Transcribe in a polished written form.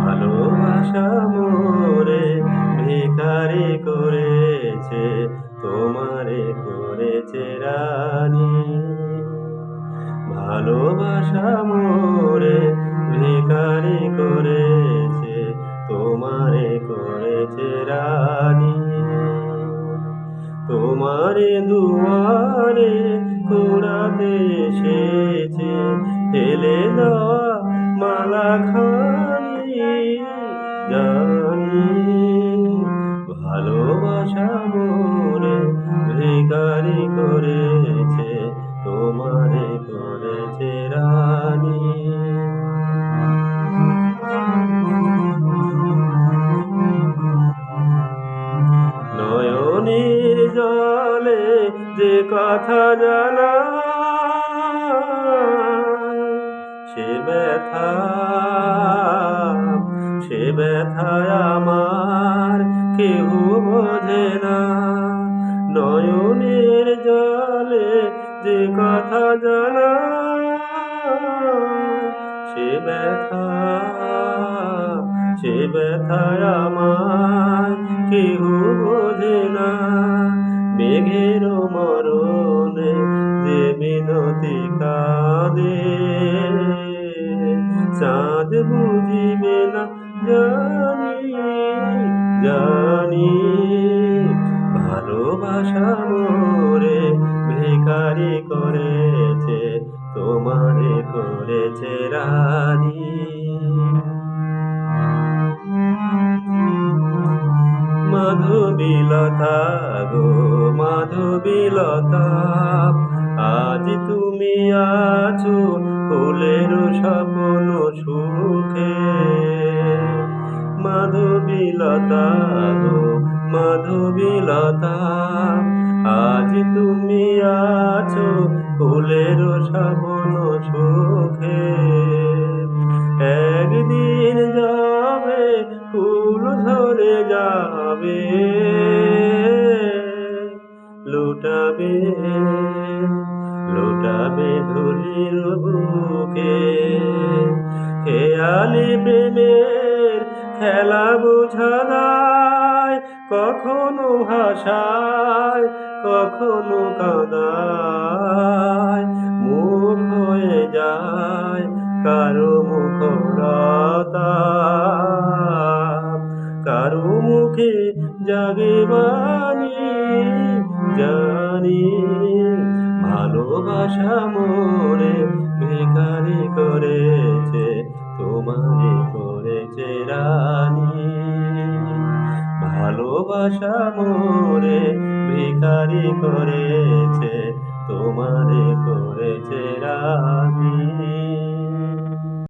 ভালোবাসা মোরে ভিখারি করেছে, তোমারে করেছে রানী। ভালোবাসা মোরে ভিখারি করেছে, তোমারে করেছে রানী। তোমারে দুয়ারে কুড়াতে এসেছে, ফেলে দেওয়া মালা খানি জানি। ভালোবাসা মোরে ভিখারি করেছে, তোমারে করেছে রানী। নয়নের জলে যে কথা জানা, সে ব্যথা সে ব্যথায় আমার কেহ বোঝে না। নয়নের জলে যে কথা জানা, সে ব্যথা সে ব্যথায় আমার কেহ বোঝে না। মেঘের মরণে যে মিনতি কাঁদে, চাঁদ বুঝিবে না জানি। ভালোবাসা মোরে ভিখারি করেছে, তোমারে করেছে রানী। মাধবীলতা গো মাধবীলতা, আজ তুমি আছো ফুলের স্বপ্ন সুখে। মাধবীলতা গো মাধবীলতা, আজ তুমি আছো ফুলের স্বপ্ন সুখে। একদিন যাবে ফুল ঝরে যাবে, লুটাবে লুটাবে ধুলির বুকে। খেয়ালি প্রেমের খেলা বোঝা দায়, কখনো ভাষায় কখনো কাঁদায়। মুখ হয়ে যায় কারো মুখরতা, কারো মুখে জাগে বাণী জানি। ভালোবাসা মোরে ভিখারি করেছে, তোমারে করেছে রানী। ভালোবাসা মোরে ভিখারি করেছে,